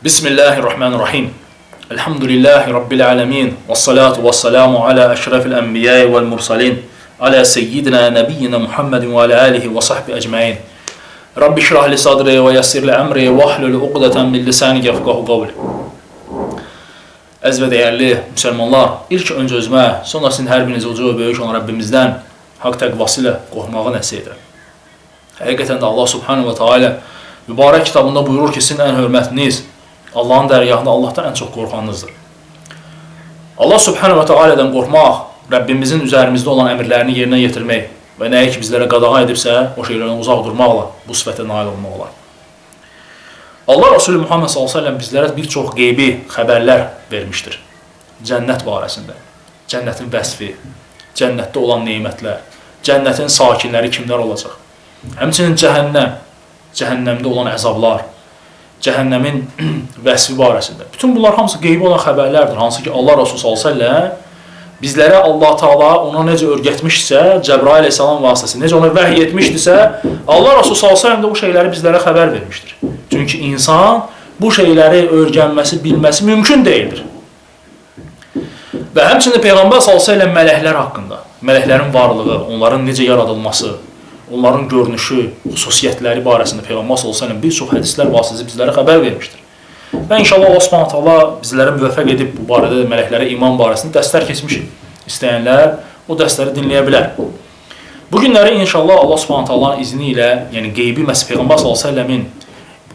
Bismillahirrahmanirrahim. Elhamdülillahi Rabbil alemin. Vessalatu vesselamu ala eşrefil enbiyai vel mursalin. Ala seyyidina nebiyyina Muhammedin ve ala alihi ve sahbihi ecmain. Rabbi şrah li sadri ve yassir li emri ve ahlul uqdatan min lisani yefqahu qavli. Əziz və dəyərli müsəlmanlar, ilk öncə özümə, sonra sizin hər birinizi uca və böyük olan Rabbimizdən haqq təqvası ilə qorxmağı nəsib edirəm. Həqiqətən də Allah subhanahu wa ta'ala mübarək kitabında buyurur ki, sizin ən hörmətliniz Allahın dərgahında Allahdan ən çox qorxanınızdır. Allah subhanahu wa ta'alədən qorxmaq, Rəbbimizin üzərimizdə olan əmrlərini yerinə yetirmək və nəyə ki bizlərə qadağa edibsə, o şeylərdən uzaq durmaqla bu sifətə nail olmaq olar. Allah Resulü Muhammed s.ə.v bizlərə bir çox qeybi xəbərlər vermişdir. Cənnət barəsində, cənnətin vəsfi, cənnətdə olan neymətlər, cənnətin sakinləri kimlər olacaq, həmçinin cəhənnəm, cəhənnəmdə olan əzablar, cəhənnəmin vəsfi barəsində. Bütün bunlar hamısı qeybi olan xəbərlərdir. Hansı ki Allah Resulü s.ə.v bizlərə Allah Taala ona necə öyrətmişsə, Cəbrail əleyhissalam vasitəsilə necə ona vəhy etmişdisə, Allah Resulü s.ə.v də bu şeyləri bizlərə xəbər vermişdir. Çünki insan bu şeyləri öyrənməsi, bilməsi mümkün deyildir. Və həmçinin Peyğəmbər s.ə.v mələklər haqqında, mələklərin varlığı, onların necə yaradılması, onların görünüşü, xüsusiyyətləri barəsində Peyğəmbər s.ə.v bir çox hədislər vasitəsilə bizlərə xəbər vermişdir. Və inşallah Allah subhanahu taala bizlərə müvəffəq edib bu barədə mələklərə iman barəsində dərslər keçmişik. İstəyənlər o dərsləri dinləyə bilər. Bu günləri inşallah Allah subhanahu taalanın izni ilə, yəni qeybi məhz Peyğəmbər s.ə.v-in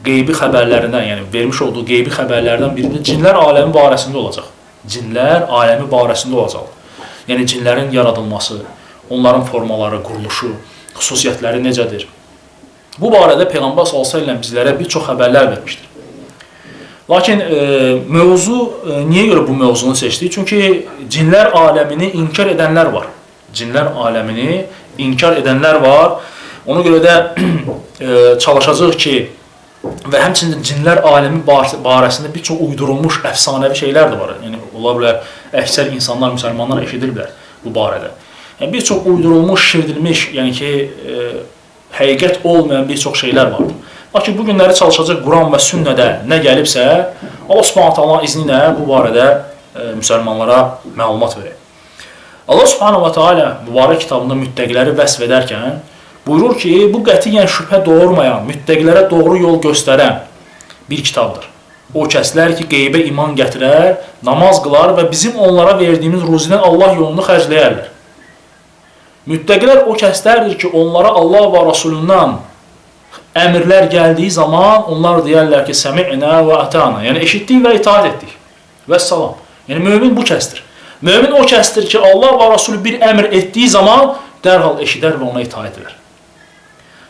qeybi xəbərlərindən, yəni vermiş olduğu qeybi xəbərlərdən biri də cinlər aləmi barəsində olacaq. Cinlər aləmi barəsində olacaq. Yəni cinlərin yaradılması, onların formaları, quruluşu, xüsusiyyətləri necədir? Bu barədə Peyğəmbər s.ə.v bizlərə bir çox xəbərlər vermişdir. Lakin mövzu, niyə görə bu mövzunu seçdik? Çünki cinlər aləmini inkar edənlər var. Cinlər aləmini inkar edənlər var. Ona görə də çalışacaq ki, və həmçinin cinlər aləmi barəsində bir çox uydurulmuş əfsanəvi şeylər də var. Yəni, ola bilər, əksər insanlar, müsəlmanlar eşidirlər bu barədə. Yəni, bir çox uydurulmuş, şişirdilmiş, yəni ki, həqiqət olmayan bir çox şeylər vardır. Lakin bu günləri çalışacaq Quran və sünnədə nə gəlibsə, Allah subhanahu taala izni ilə bu barədə müsəlmanlara məlumat verir. Allah subhanahu taala mübarək kitabında müttəqiləri vəsf edərkən buyurur ki, bu qətiyyən şübhə doğurmayan, müttəqilərə doğru yol göstərən bir kitabdır. O kəslər ki, qeybə iman gətirər, namaz qılar və bizim onlara verdiyimiz ruzidən Allah yolunu xərcləyərlər. Müttəqilər o kəslərdir ki, onlara Allah və Rasulundan əmrlər gəldiyi zaman onlar deyərlər ki, səmi'nə və ətəna, yəni eşitdik və itaat etdik. Vəssalam. Yəni mömin bu kəsdir. Mömin o kəsdir ki, Allah və Rasulü bir əmr etdiyi zaman dərhal eşidər və ona itaat edər.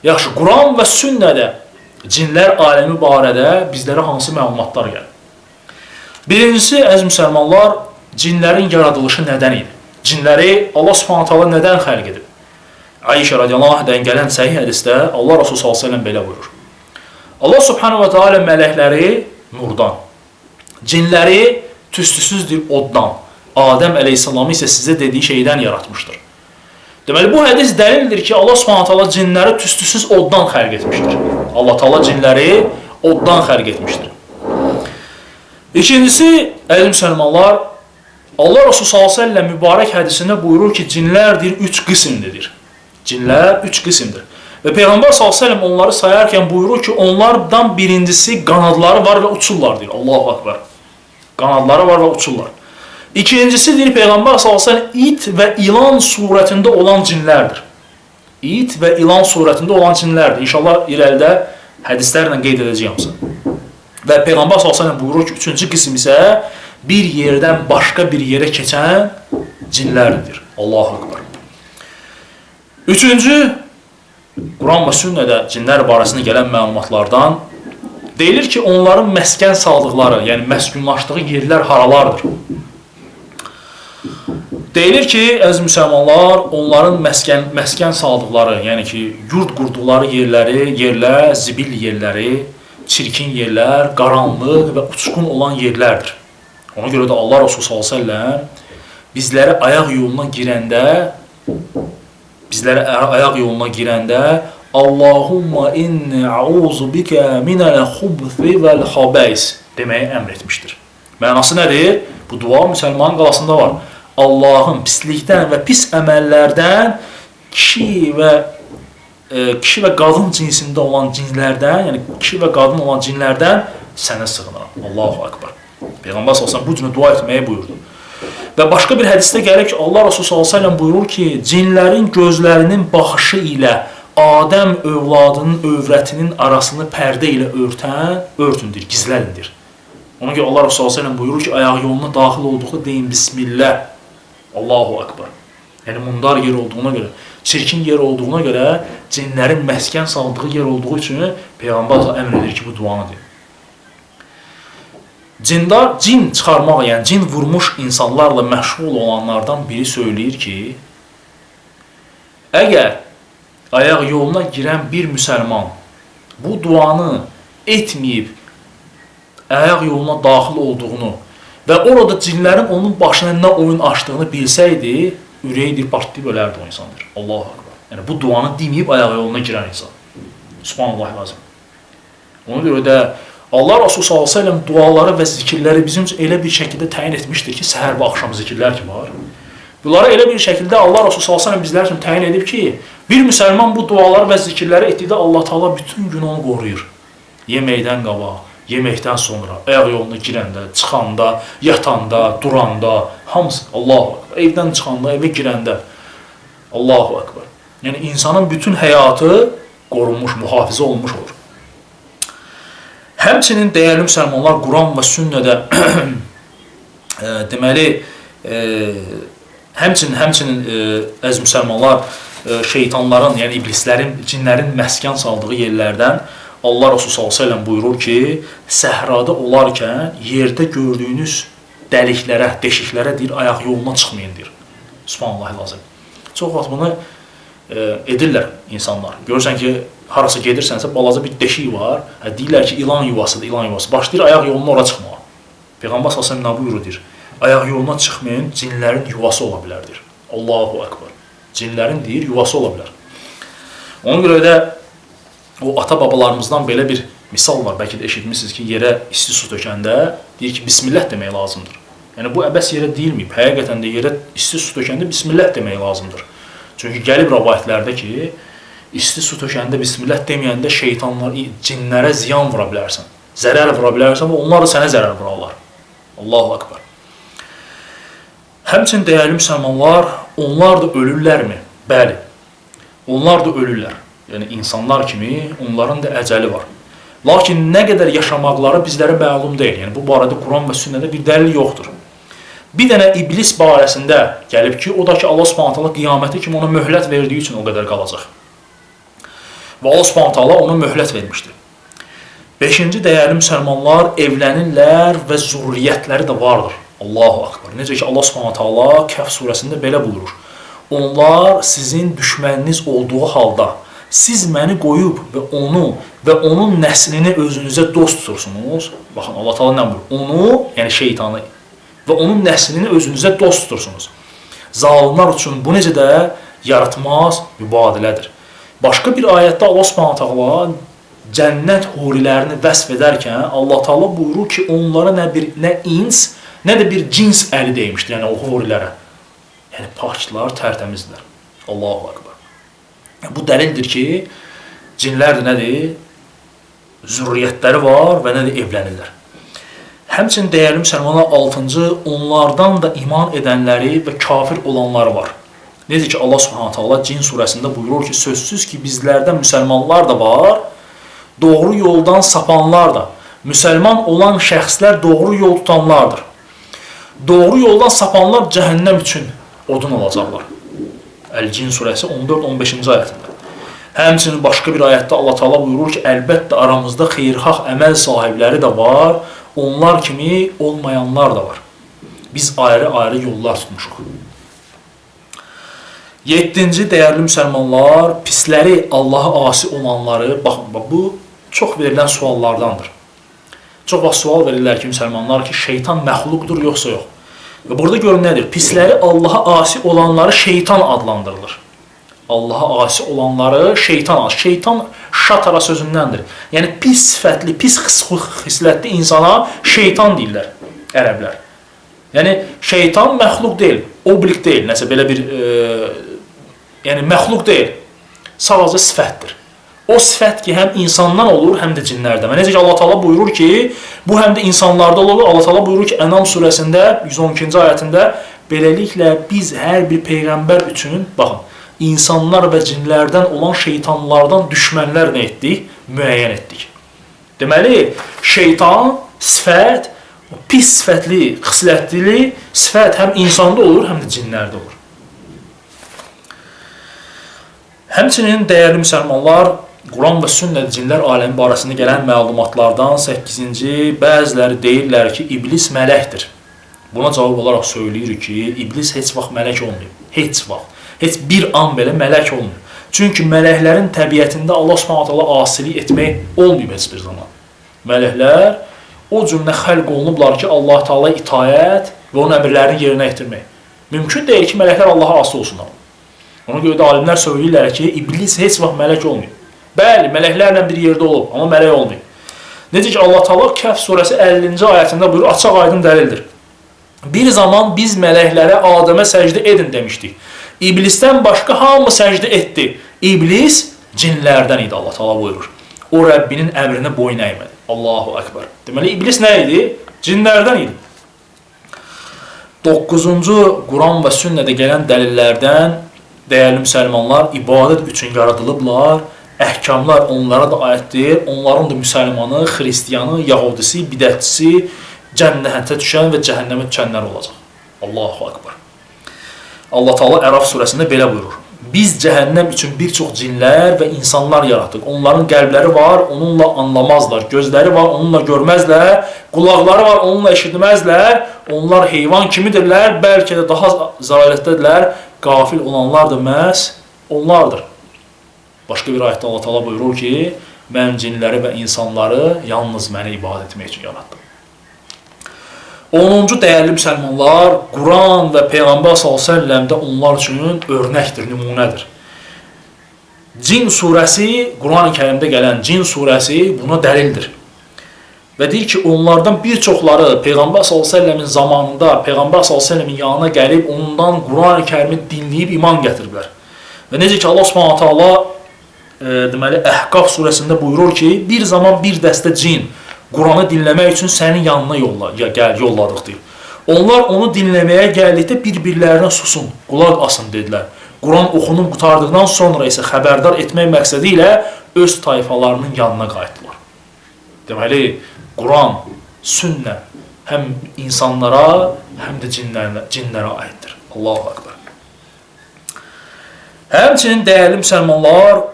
Yaxşı, Quran və sünnədə cinlər aləmi barədə bizlərə hansı məlumatlar gəlir? Birincisi, əziz müsəlmanlar, cinlərin yaradılışı nədən idi? Cinləri Allah subhanahu taala nədən xəlq edib? Ayşə radiyallahu anhadan gələn səhih hədisdə Allah Resulü s.ə.v belə buyurur. Allah subhanahu taala mələkləri nurdan, cinləri tüstüsüzdür oddan, Adəm əleyhissalamı isə sizə dediyi şeydən yaratmışdır. Deməli, bu hədis dəlildir ki, Allah subhanahu taala cinləri tüstüsüz oddan xəlq etmişdir. Allah taala cinləri oddan xəlq etmişdir. İkincisi, əziz müsəlmanlar, Allah Resulü s.ə.v mübarək hədisində buyurur ki, cinlərdir üç qismdir. Cinlər üç qismdir. Və Peyğəmbər s.ə.v onları sayarkən buyurur ki, onlardan birincisi qanadları var və uçurlar deyir. Allahu akbar. Qanadları var və uçurlar. İkincisi deyir Peyğəmbər s.ə.v it və ilan surətində olan cinlərdir. İt və ilan surətində olan cinlərdir. İnşallah irəlidə hədislərlə qeyd edəcəyəm. Və Peyğəmbər s.ə.v buyurur ki, üçüncü qism isə bir yerdən başqa bir yerə keçən cinlərdir. Allahu akbar. Üçüncü, Quran və sünnədə cinlər barəsində gələn məlumatlardan deyilir ki, onların məskən saldıqları, yəni məskunlaşdığı yerlər haralardır. Deyilir ki, əziz müsəlmanlar, onların məskən saldıqları, yəni ki, yurt qurduqları yerlər, zibil yerləri, çirkin yerlər, qaranlıq və uçqun olan yerlərdir. Ona görə də Allah Resulü s.ə.v bizləri ayaq yoluna girəndə Allahumma inni a'uzu bika minəl xubthi vəl xabəis deməyi əmr etmişdir. Mənası nədir? Bu dua müsəlmanın qalasında var. Allahın pislikdən və pis əməllərdən kişi və qadın cinsində olan cinlərdən, yəni kişi və qadın olan cinlərdən sənə sığınıram. Allahu Akbar. Peyğəmbər sallallahu bu cür dua etməyi buyurdu. Və başqa bir hədisdə gəlir ki, Allah Resulü sallallahu buyurur ki, cinlərin gözlərinin baxışı ilə Adəm övladının övrətinin arasını pərdə ilə örtündür, gizlədindir. Ona görə Allah Resulü sallallahu buyurur ki, ayaq yoluna daxil olduqda deyin Bismillah. Allahu Akbar. Yəni mundar yer olduğuna görə, çirkin yer olduğuna görə, cinlərin məskən saldığı yer olduğu üçün Peyğəmbər əmr edir ki, bu duanı deyir. Cin çıxarmaq, yəni cin vurmuş insanlarla məşğul olanlardan biri söyləyir ki, əgər ayaq yoluna girən bir müsəlman bu duanı etməyib, ayaq yoluna daxil olduğunu və orada cinlərin onun başına nə oyun açdığını bilsəydi, ürəyidir, partlayıb ölərdi o insandır. Allahu Akbar. Yəni bu duanı deməyib ayaq yoluna girən insan. Subhanallah lazım. Ona görə də Allah Resulü sallallahu duaları və zikirləri bizim üçün elə bir şəkildə təyin etmişdir ki, səhər və axşam zikirlər ki var. Bunları elə bir şəkildə Allah Resulü sallallahu bizlər üçün təyin edib ki, bir müsəlman bu duaları və zikirləri etdikdə Allah Taala bütün gün onu qoruyur. Yeməkdən qabaq, yeməkdən sonra, ayaq yoluna girəndə, çıxanda, yatanda, duranda, hamısı Allahu Akbar. Evdən çıxanda, evə girəndə Allahu Akbar. Yəni insanın bütün həyatı qorunmuş, mühafizə olmuş olur. Həmçinin dəyərli müsəlmanlar Quran və sünnədə deməli həmçinin əziz müsəlmanlar şeytanların, yəni iblislərin, cinlərin məskən saldığı yerlərdən Allah Resulü sallallahu buyurur ki, səhrada olarkən yerdə gördüyünüz dəliklərə, deşiklərə deyir, ayaq yoluna çıxmayın deyir. Subhanallah lazım. Çox vaxt bunu edirlər insanlar. Görürsən ki, harasa gedirsənsə, balaca bir deşik var. Deyirlər ki, ilan yuvasıdır, ilan yuvası. Başlayır ayaq yoluna ora çıxmağa. Peyğəmbər sallallahu nə buyurur deyir? Ayaq yoluna çıxmayın, cinlərin yuvası ola bilər deyir. Allahu Akbar. Cinlərin deyir, yuvası ola bilər. Ona görə də o ata-babalarımızdan belə bir misal var. Bəlkə də eşitmişsiniz ki, yerə isti su tökəndə deyir ki, Bismillah demək lazımdır. Yəni bu əbəs yerə deyilməyib. Həqiqətən də yerə isti su tökəndə Bismillah demək lazımdır. Çünki gəlib rəvayətlərdə ki, isti su tökəndə Bismillah deməyəndə şeytanlar, cinlərə ziyan vura bilərsən, zərər vura bilərsən və onlar da sənə zərər vurarlar. Allahu Akbar. Həmçinin dəyərli müsəlmanlar, onlar da ölürlərmi? Bəli, onlar da ölürlər. Yəni insanlar kimi onların da əcəli var. Lakin nə qədər yaşamaqları bizlərə məlum deyil. Yəni bu barədə Quran və sünnədə bir dəlil yoxdur. Bir dənə iblis barəsində gəlib ki, o da ki, Allah Subhanahu taala qiyaməti kimi ona möhlət verdiyi üçün o qədər qalacaq. Və Allah Subhanahu taala ona möhlət vermişdir. 5-ci dəyərli müsəlmanlar evlənirlər və zürriyyətləri də vardır. Allahu Akbar. Necə ki, Allah Subhanahu taala Kəhf surəsində belə buyurur. Onlar sizin düşməniniz olduğu halda siz məni qoyub və onun nəslini özünüzə dost tutursunuz. Baxın, Allah taala nə buyurur? Onu, yəni şeytanı və onun nəslini özünüzə dost tutursunuz. Zalimlar üçün bu necə də yaratmaz mübadilədir. Başqa bir ayətdə Allah Subhanahu taala cənnət hurilərini vəsf edərkən Allah taala buyurur ki, onlara nə ins, nə də bir cins əli dəymişdir, yəni o hurilərə. Yəni paklar, tərtəmizdirlər. Allahu Akbar. Bu dəlildir ki, cinlər də nədir? Zürriyyətləri var və nə də evlənirlər. Həmçinin dəyərli müsəlmanlar 6-cı, onlardan da iman edənləri və kafir olanları var. Necə ki, Allah Subhanahu taala Cin surəsində buyurur ki, sözsüz ki, bizlərdən müsəlmanlar da var, doğru yoldan sapanlar da, müsəlman olan şəxslər doğru yol tutanlardır. Doğru yoldan sapanlar cəhənnəm üçün odun olacaqlar. Əl-Cin surəsi 14-15-ci ayətində. Həmçinin başqa bir ayətdə Allah Taala buyurur ki, əlbəttə aramızda xeyirxah əməl sahibləri də var, onlar kimi olmayanlar da var. Biz ayrı-ayrı yollar tutmuşuq. 7-ci dəyərli müsəlmanlar, pisləri, Allaha asi olanları, baxın, bu çox verilən suallardandır. Çox vaxt sual verirlər ki, müsəlmanlar ki, şeytan məxluqdur, yoxsa yox. Və burada görün nədir? Pisləri, Allaha asi olanları şeytan adlandırılır. Allaha asi olanları şeytan şatara sözündəndir. Yəni pis sifətli, pis xislətli insana şeytan deyirlər ərəblər. Yəni şeytan məxluq deyil, oblik deyil, nəsə belə bir yəni məxluq deyil. Sadəcə sifətdir. O sifət ki, həm insandan olur, həm də cinlərdə. Və necə ki Allah Taala buyurur ki, bu həm də insanlarda olur. Allah Taala buyurur ki, Ənam surəsində 112-ci ayətində beləliklə biz hər bir peyğəmbər üçün, baxın, insanlar və cinlərdən olan şeytanlardan düşmənlər nə etdik? Müəyyən etdik. Deməli, şeytan, sifət, pis sifətli, xislətli sifət həm insanda olur, həm də cinlərdə olur. Həmçinin dəyərli müsəlmanlar, Quran və sünnət cinlər aləmi barəsində gələn məlumatlardan 8-ci, bəziləri deyirlər ki, iblis mələkdir. Buna cavab olaraq söyləyirik ki, iblis heç vaxt mələk olmuyor. Heç vaxt. Heç bir an belə mələk olmuyor. Çünki mələklərin təbiətində Allah Subhanahu taala asilik etmək olmuyor heç bir zaman. Mələklər o cümlə xəlq olunublar ki, Allah Taala itayət və onun əmrlərini yerinə yetirmək. Mümkün deyil ki, mələklər Allaha asi olsunlar. Ona görə də alimlər söyləyirlər ki, iblis heç vaxt mələk olmuyor. Bəli, mələklərlə bir yerdə olub, amma mələk olmuyor. Necə ki, Allah Taala Kəhf surəsi 50-ci ayətində buyurur, açıq aydın dəlildir. Bir zaman biz mələklərə Adəmə səcdə edin demişdik. İblisdən başqa hamı səcdə etdi. İblis cinlərdən idi, Allah Taala buyurur. O Rəbbinin əmrinə boyun əymədi. Allahu Ekber. Deməli, iblis nə idi? Cinlərdən idi. 9-cu Quran və sünnədə gələn dəlillərdən dəyərli müsəlmanlar ibadət üçün yaradılıblar. Əhkamlar onlara da aiddir. Onların da müsəlmanı, xristiyanı, yahudisi, bidətçisi cənnətə düşən və cəhənnəmə düşənlər olacaq. Allahu Ekber. Allah Taala Əraf surəsində belə buyurur. Biz cəhənnəm üçün bir çox cinlər və insanlar yaratdıq. Onların qəlbləri var, onunla anlamazlar. Gözləri var, onunla görməzlər. Qulaqları var, onunla eşitməzlər. Onlar heyvan kimidirlər, bəlkə də daha zəlalətdədirlər. Qafil olanlar da məhz onlardır. Başqa bir ayətdə Allah Taala buyurur ki, mən cinləri və insanları yalnız mənə ibadət etmək üçün yaratdım. 10-cu dəyərli müsəlmanlar, Quran və Peyğəmbər s.ə.v-də onlar üçün örnəkdir, nümunədir. Cin surəsi, Quran-ı Kərimdə gələn Cin surəsi buna dəlildir. Və deyir ki, onlardan bir çoxları Peyğəmbər s.ə.v-in zamanında Peyğəmbər s.ə.v-in yanına gəlib, ondan Quran-ı Kərimi dinləyib iman gətiriblər. Və necə ki, Allah s.ə.v deməli, Əhqaf surəsində buyurur ki, bir zaman bir dəstə cin Quranı dinləmək üçün sənin yanına yolladıq deyib. Onlar onu dinləməyə gəldikdə bir-birlərinə susun, qulaq asın dedilər. Quran oxunub qutardıqdan sonra isə xəbərdar etmək məqsədi ilə öz tayfalarının yanına qayıtdılar. Deməli, Quran, sünnə həm insanlara, həm də cinlərə aiddir. Allahu Ekber. Həmçinin dəyərli müsəlmanlar,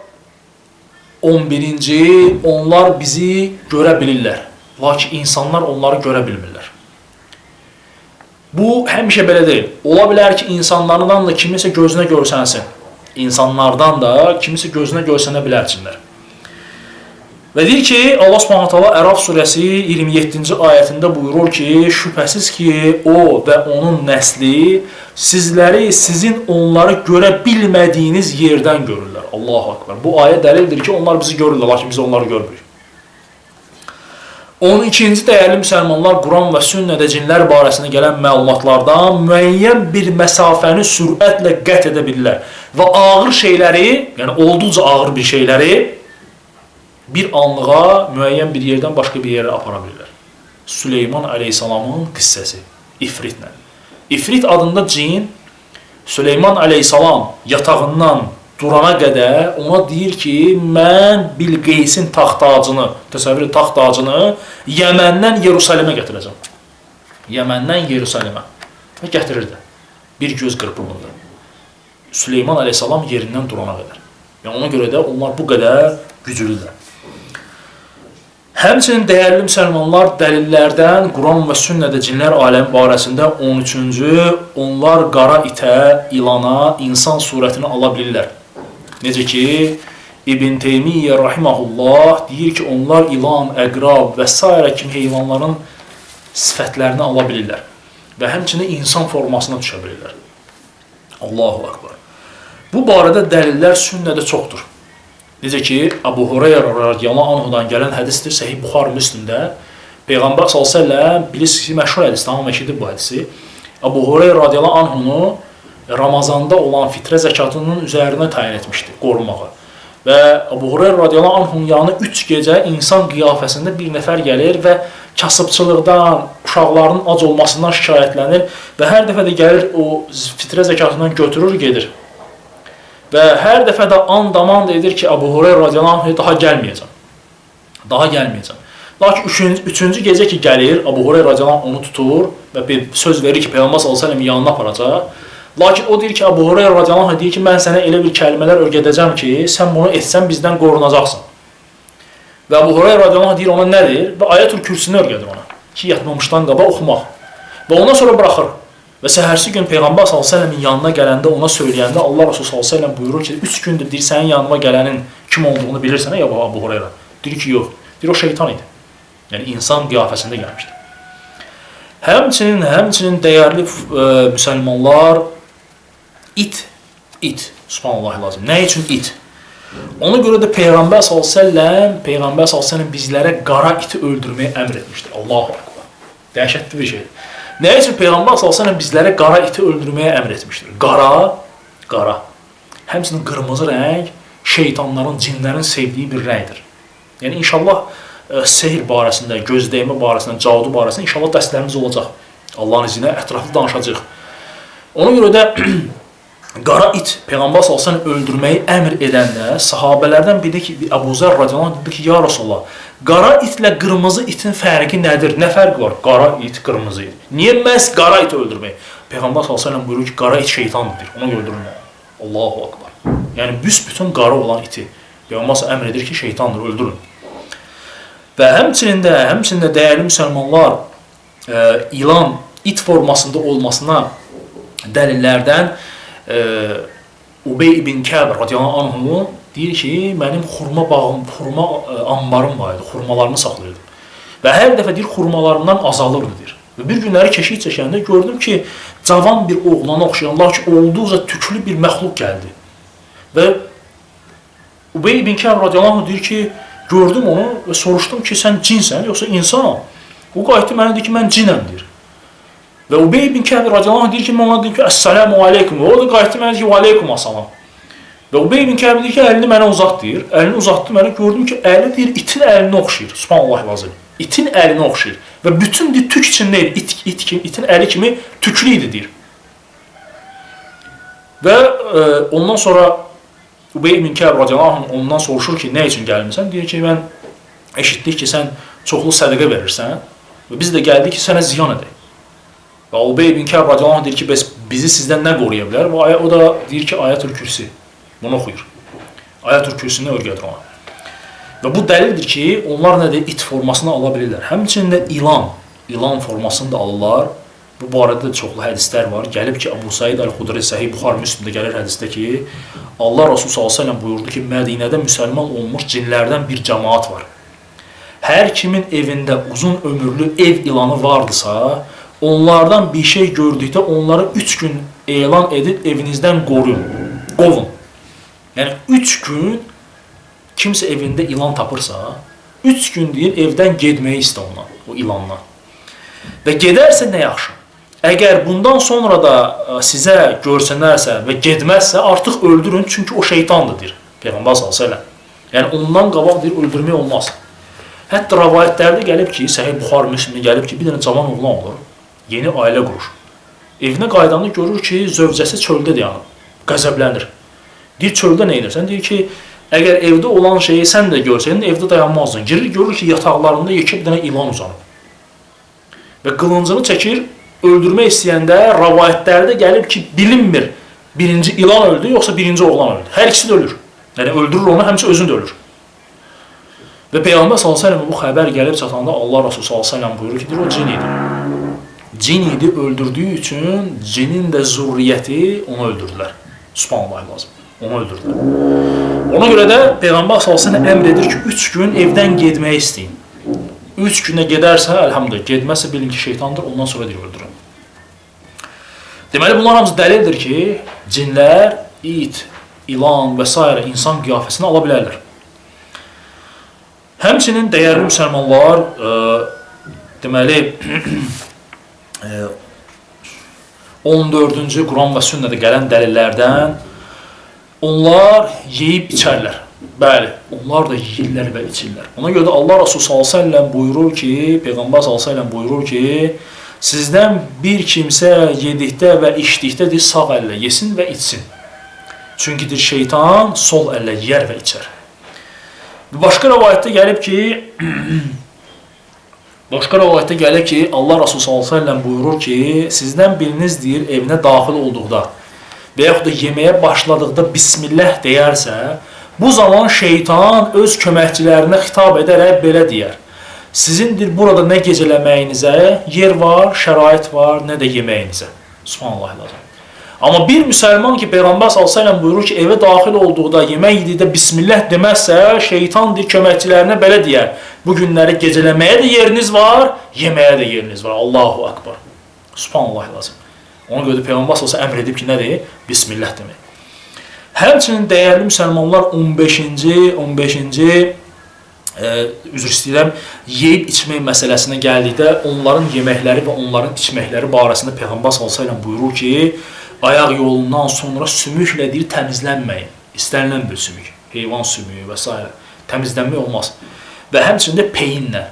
11-ci, onlar bizi görə bilirlər. Lakin insanlar onları görə bilmirlər. Bu, həmişə belə deyil. Ola bilər ki, insanlardan da kimisə gözünə görsənsin. İnsanlardan da kimisə gözünə görsənə bilərcinlər. Və deyir ki, Allah Subhanahu taala Əraf surəsi 27-ci ayətində buyurur ki, şübhəsiz ki, o və onun nəsli sizləri sizin onları görə bilmədiyiniz yerdən görürlər. Allahu Ekber. Bu ayə dəlildir ki, onlar bizi görürlər, lakin biz onları görmürük. 12-ci dəyərli müsəlmanlar, Quran və sünnədə cinlər barəsində gələn məlumatlardan müəyyən bir məsafəni sürətlə qət edə bilirlər. Və ağır şeyləri, yəni olduqca ağır bir şeyləri bir anlığa müəyyən bir yerdən başqa bir yerə apara bilirlər. Süleyman əleyhissalamın qissəsi İfritlə. İfrit adında cin Süleyman əleyhissalam yatağından durana qədər ona deyir ki, mən Bilqeysin taxt-tacını, təsəvvür et, taxt-tacını Yəməndən Yerusəlimə gətirəcəm. Yəməndən Yerusəlimə. Və gətirir də. Bir göz qırpımında. Süleyman əleyhissalam yerindən durana qədər. Yəni ona görə də onlar bu qədər güclüdür. Həmçinin dəyərli müsəlmanlar dəlillərdən Quran və sünnədə cinlər aləmi barəsində 13-cü, onlar qara itə, ilana, insan surətini ala bilirlər. Necə ki, İbn Teymiyyə rahiməhullah deyir ki, onlar ilan, əqrab və s. kimi heyvanların sifətlərini ala bilirlər. Və həmçinin insan formasına düşə bilirlər. Allahu Ekber. Bu barədə dəlillər sünnədə çoxdur. Necə ki, Əbu Hureyra radiyallahu anhudan gələn hədisdir, Səhih Buxari Müslimdə. Peyğəmbər s.ə.v bilirsiniz ki, məşhur hədisdir, hamı eşidib bu hədisi. Əbu Hureyra radiyallahu anhunu Ramazanda olan fitrə zəkatının üzərinə təyin etmişdi, qorumağı. Və Əbu Hureyra radiyallahu anhunun yanına 3 gecə insan qiyafəsində bir nəfər gəlir və kasıbçılıqdan, uşaqların ac olmasından şikayətlənir və hər dəfə də gəlir o fitrə zəkatından götürür, gedir. Və hər dəfə də and-aman edir ki, Əbu Hureyra radiyallahu anhuna daha gəlməyəcəm. Daha gəlməyəcəm. Lakin üçüncü gecə ki gəlir, Əbu Hureyra radiyallahu anh onu tutur və bir söz verir ki, Peyğəmbər s.ə.v yanına aparacaq. Lakin o deyir ki, Əbu Hureyra radiyallahu anh deyir ki, mən sənə elə bir kəlmələr öyrədəcəm ki, sən bunu etsən bizdən qorunacaqsın. Və Əbu Hureyra radiyallahu anh deyir ona nədir? Və Ayətül Kürsini öyrədir ona ki, yatmamışdan qabaq oxumaq. Və ondan sonra buraxır. Və səhərsi gün Peyğəmbər s.ə.v-in yanına gələndə, ona söyləyəndə Allah Rasulü s.ə.v buyurur ki, 3 gündür deyir, sənin yanıma gələnin kim olduğunu bilirsən ya Əbu Hureyra? Deyir ki, yox. Deyir, o şeytan idi. Yəni, insan qiyafəsində gəlmişdi. Həmçinin dəyərli müsəlmanlar, it, subhanallah lazım. Nə üçün it? Ona görə də Peyğəmbər s.ə.v bizlərə qara iti öldürməyə əmr etmişdir. Allahu akbar. Dəhşətli bir şeydir. Nə üçün Peyğəmbər s.ə.v bizlərə qara iti öldürməyə əmr etmişdir? Qara. Həmçinin qırmızı rəng şeytanların, cinlərin sevdiyi bir rəngdir. Yəni, inşallah sehir barəsində, gözdəymə barəsində, cadu barəsində inşallah dərslərimiz olacaq. Allahın izni ilə ətraflı danışacaq. Ona görə də qara it Peyğəmbər s.ə.v öldürməyi əmr edəndə sahabələrdən biri ki, Əbu Zər radiyallahu anh dedi ki, ya Rasulullah, qara itlə qırmızı itin fərqi nədir? Nə fərqi var? Qara it, qırmızı it. Niyə məhz qara iti öldürmək? Peyğəmbər s.ə.v buyurur ki, qara it şeytandır, ona öldürmək. Allahu akbar. Yəni, büsbütün qara olan iti Peyğəmbər s.ə.v əmr edir ki, şeytandır, öldürün. Və həmçinin də dəyərli müsəlmanlar ilan it formasında olmasına dəlillərdən Ubey ibn Kəb radiyallahu anhu deyir ki, mənim xurma ambarım var idi, xurmalarımı saxlayırdım. Və hər dəfə deyir, xurmalarımdan azalırdı deyir. Və bir günləri keşik çəkəndə gördüm ki, cavan bir oğlana oxşayan, lakin olduqca tüklü bir məxluq gəldi. Və Ubey ibn Kəb radiyallahu anhu deyir ki, gördüm onu və soruşdum ki, sən cinsən, yoxsa insanam? O qayıtdı mənə deyir ki, mən cinəm deyir. Və Ubey ibn Kəb radiyallahu anh deyir ki, mən ona deyir ki, Əssəlamu aleykum. O da qayıtdı mənə deyir ki, aleykum assalam. Və Ubey ibn Kəb deyir ki, əlini mənə uzat deyir. Əlini uzatdı mənə, gördüm ki, əli deyir, itin əlini oxşayır. Subhanallah lazım. İtin əlini oxşayır. Və bütün deyir, tük içində idi. İtin əli kimi tüklü idi deyir. Və ondan sonra Ubey ibn Kəb radiyallahu anh ondan soruşur ki, nə üçün gəlmirsən? Deyir ki, mən eşitdik ki, sən çoxlu sədəqə verirsən və biz də gəldik ki, sənə ziyan edək. Və Ubey ibn Kəb radiyallahu anh deyir ki, bizi sizdən nə qoruya bilər? Və o da deyir ki, Ayətül Kürsi. Bunu oxuyur. Ayətül Kürsini öyrədir ona. Və bu dəlildir ki, onlar nədir? İt formasını ala bilirlər. Həmçinin də ilan formasını da alırlar. Bu barədə də çoxlu hədislər var. Gəlib ki, Əbu Said Əl-Xudri Səhih Buxari Müslimdə gəlir hədisdə ki, Allah Rasulü s.ə.v buyurdu ki, Mədinədə müsəlman olmuş cinlərdən bir cəmaat var. Hər kimin evində uzun ömürlü ev ilanı vardısa, onlardan bir şey gördükdə onları 3 gün elan edib evinizdən qovun. Yəni 3 gün kimsə evində ilan tapırsa, 3 gün deyir evdən getməyi istə ondan, o ilandan. Və gedərsə nə yaxşı. Əgər bundan sonra da sizə görsənərsə və getməzsə, artıq öldürün, çünki o şeytandır, deyir Peyğəmbər s.ə.v. Yəni ondan qabaq deyir, öldürmək olmaz. Hətta rəvayətlərdə gəlib ki, Səhih Buxari Müslimdə gəlib ki, bir dənə cavan oğlan olur, yeni ailə qurur. Evinə qaydanda görür ki, zövcəsi çöldədir yəni, qəzəblənir. Deyir, çöldə nə edirsən? Deyir ki, əgər evdə olan şeyi sən də görsəydin, evdə dayanmazdın. Girir, görür ki, yataqlarında yekə bir dənə ilan uzanıb. Və qılıncını çəkir, öldürmək istəyəndə rəvayətlərdə gəlib ki, bilinmir, birinci ilan öldü, yoxsa birinci oğlan öldü. Hər ikisi də ölür. Yəni, öldürür onu, həmçə özün də ölür. Və Peyğəmbər s.ə.v bu xəbər gəlib çatanda Allah Rasulü s.ə.v buyurur ki, o cin idi. Cin idi, öldürdüyü üçün cinin də zürriyyəti onu öldürdülər. Subhanallah lazım. Onu öldürdülər. Ona görə də Peyğəmbər s.ə.v əmr edir ki, 3 gün evdən getməyi istəyin. 3 günə gedərsə, əlhamdülillah, getməzsə bilin ki, şeytandır, ondan sonra deyir, öldürün. Deməli, bunlar hamısı dəlildir ki, cinlər, it, ilan və s. insan qiyafəsini ala bilərlər. Həmçinin dəyərli müsəlmanlar, deməli, 14-cü Quran və sünnədə gələn dəlillərdən onlar yeyib içərlər. Bəli, onlar da yeyirlər və içirlər. Ona görə də Allah Rasulü s.ə.v buyurur ki, Peyğəmbər s.ə.v buyurur ki, sizdən bir kimsə yedikdə və içdikdə sağ əllə yesin və içsin. Çünki şeytan sol əllə yer və içər. Başqa rəvayətdə gəlib ki, Allah Rasulü s.ə.v buyurur ki, sizdən biriniz deyir, evinə daxil olduqda və yaxud da yeməyə başladıqda Bismillah deyərsə, bu zaman şeytan öz köməkçilərinə xitab edərək belə deyər. Sizindir burada nə gecələməyinizə yer var, şərait var, nə də yeməyinizə. Subhanallah lazım. Amma bir müsəlman ki, Peyğəmbər s.ə.v buyurur ki, evə daxil olduqda, yemək yedikdə Bismillah deməzsə, şeytandır köməkçilərinə belə deyər. Bu günləri gecələməyə də yeriniz var, yeməyə də yeriniz var. Allahu Akbar. Subhanallah lazım. Ona görə də Peyğəmbər s.ə.v əmr edib ki, nədir? Bismillah demək. Həmçinin dəyərli müsəlmanlar 15-ci üzr istəyirəm, yeyib içmək məsələsinə gəldikdə onların yeməkləri və onların içməkləri barəsində Peyğəmbər s.ə.v buyurur ki, ayaq yolundan sonra sümüklə deyir, təmizlənməyin. İstənilən bir sümük, heyvan sümüyü və s. təmizlənmək olmaz. Və həmçində peyinlə,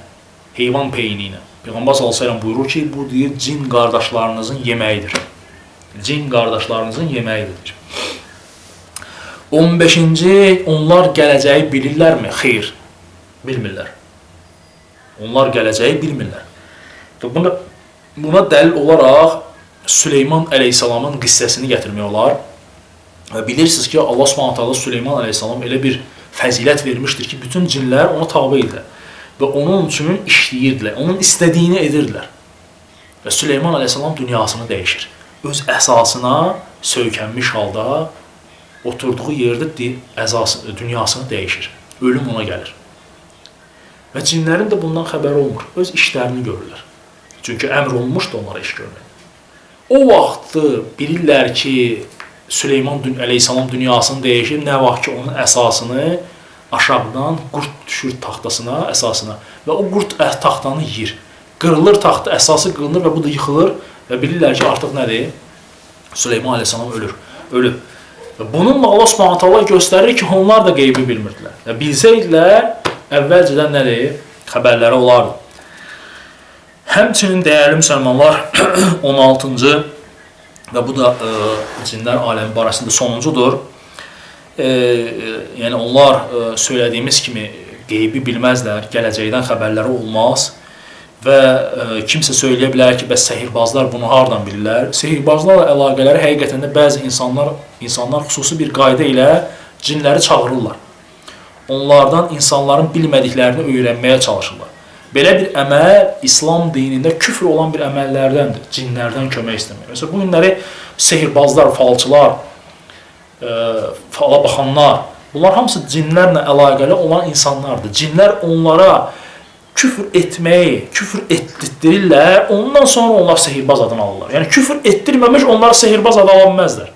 heyvan peyini ilə. Peyğəmbər s.ə.v buyurur ki, bu deyir, cin qardaşlarınızın yeməyidir. Cin qardaşlarınızın yeməyidir. 15-ci, onlar gələcəyi bilirlərmi? Xeyr, bilmirlər. Onlar gələcəyi bilmirlər. Buna dəlil olaraq Süleyman əleyhissalamın qissəsini gətirmək olar. Və bilirsiniz ki, Allah Subhanahu Süleyman əleyhissalam elə bir fəzilət vermişdir ki, bütün cinlər ona tabe edirlər. Və onun üçün işləyirdilər, onun istədiyini edirdilər. Və Süleyman əleyhissalam dünyasını dəyişir. Öz əsasına söykənmiş halda oturduğu yerdə dünyasını dəyişir. Ölüm ona gəlir. Və cinlərin də bundan xəbəri olmur. Öz işlərini görürlər. Çünki əmr olunmuşdur onlara iş görmək. O vaxtı bilirlər ki, Süleyman əleyhissalam dünyasını dəyişir. Nə vaxt ki, onun əsasını aşağıdan qurt düşür taxtasına, əsasına. Və o qurt taxtanı yiyir. Qırılır taxta, əsası qırılır və bu da yıxılır. Və bilirlər ki, artıq nədir? Süleyman əleyhissalam ölür. Bununla Allah Subhanahu göstərir ki, onlar da qeybi bilmirdilər. Bilsəydilər, əvvəlcədən nədir? Xəbərləri olardı. Həmçinin dəyərli müsəlmanlar 16-cı və bu da cinlər aləmi barəsində sonuncudur. Yəni onlar söylədiyimiz kimi qeybi bilməzlər, gələcəkdən xəbərləri olmaz. Və kimsə söyləyə bilər ki, bəs sehirbazlar bunu hardan bilirlər? Sehirbazlarla əlaqələri həqiqətən də bəzi insanlar xüsusi bir qayda ilə cinləri çağırırlar. Onlardan insanların bilmədiklərini öyrənməyə çalışırlar. Belə bir əməl İslam dinində küfr olan bir əməllərdəndir. Cinlərdən kömək istəmək. Məsələn, bu günləri sehirbazlar, falçılar, fala baxanlar, bunlar hamısı cinlərlə əlaqəli olan insanlardır. Cinlər onlara küfr etməyi, küfr etdirirlər, ondan sonra onlar sehirbaz adını alırlar. Yəni küfr etdirməmiş onlar sehirbaz adı ala bilməzlər.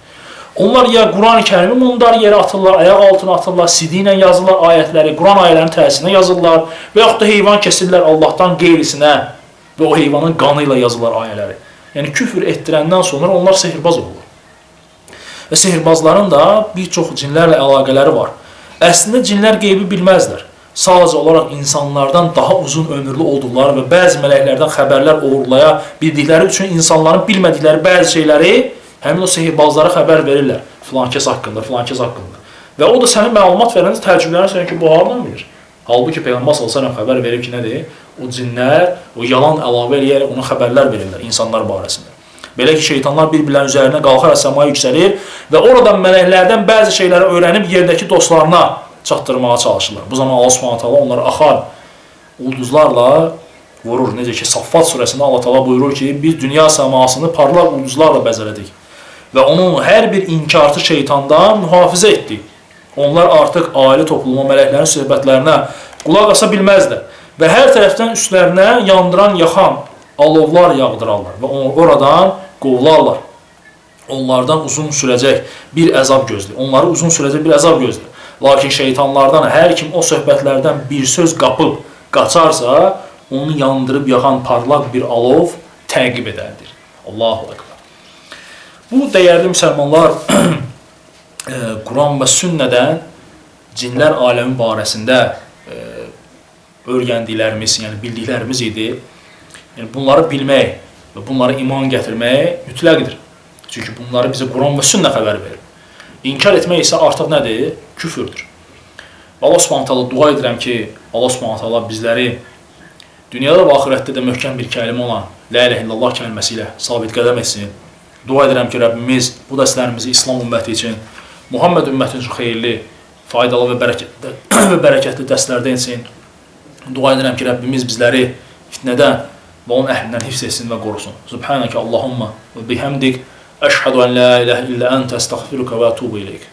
Onlar ya Quran-ı Kərimi mundar yerə atırlar, ayaq altına atırlar, CD ilə yazırlar ayətləri, Quran ayələrinin təsirinə yazırlar və yaxud da heyvan kesirlər Allahdan qeyrisinə və o heyvanın qanı ilə yazırlar ayələri. Yəni küfr etdirəndən sonra onlar sehirbaz olurlar. Və sehirbazların da bir çox cinlərlə əlaqələri var. Əslində cinlər qeybi bilməzlər. Sadəcə olaraq insanlardan daha uzun ömürlü olduqları və bəzi mələklərdən xəbərlər uğurlaya bildikləri üçün insanların bilmədikləri bəzi şeyləri həmin o sehirbazlara xəbər verirlər. Filan kəs haqqında, filan kəs haqqında. Və o da sənə məlumat verəndə təəccüblənirsən ki, bu hardan bilir? Halbuki Peyğəmbər s.ə.v xəbər verir ki, nədir? O cinlər, o yalan əlavə eləyərək ona xəbərlər verirlər insanlar barəsində. Belə ki, şeytanlar bir-birlərin üzərinə qalxaraq səmaya yüksəlir və oradan mələklərdən bəzi şeyləri öyrənib yerdəki dostlarına çatdırmağa çalışırlar. Bu zaman Allah Subhanahu onları axar ulduzlarla vurur. Necə ki, Saffat surəsində Allah Teala buyurur ki, biz dünya səmasını parlaq ulduzlarla bəzələdik və onun hər bir inkarçı şeytandan mühafizə etdik. Onlar artıq ailə topluma, mələklərin söhbətlərinə qulaq asa bilməzlər və hər tərəfdən üstlərinə yandıran, yaxan alovlar yağdırarlar və oradan qovlarlar. onlardan uzun sürəcək bir əzab gözləyir. Onları uzun sürəcək bir əzab gözləyir. Lakin şeytanlardan hər kim o söhbətlərdən bir söz qapıb qaçarsa, onu yandırıb yaxan parlaq bir alov təqib edərdir. Allahu Ekber. Bu dəyərli müsəlmanlar Quran və sünnədən cinlər aləmi barəsində öyrəndiklərimiz, yəni bildiklərimiz idi. Yəni bunları bilmək və bunlara iman gətirmək mütləqdir. Çünki bunları bizə Quran və sünnə xəbər verir. İnkar etmək isə artıq nədir? Küfürdür. Allah Subhanahu taala dua edirəm ki, Allah Subhanahu taala bizləri dünyada və axirətdə də möhkəm bir kəlmə olan La ilahe illallah kəlməsi ilə sabit qədəm etsin. Dua edirəm ki, Rəbbimiz bu dərslərimizi İslam ümməti üçün, Muhammed ümməti üçün xeyirli, faydalı və bərəkətli dərslərdə etsin. Dua edirəm ki, Rəbbimiz bizləri fitnədən və onun əhlindən hifz etsin və qorusun. Subhanəkə Allahumma və bihamdik. Əşhədu ən la ilahe illə əntə əstəğfiruka və ətubu ileyk.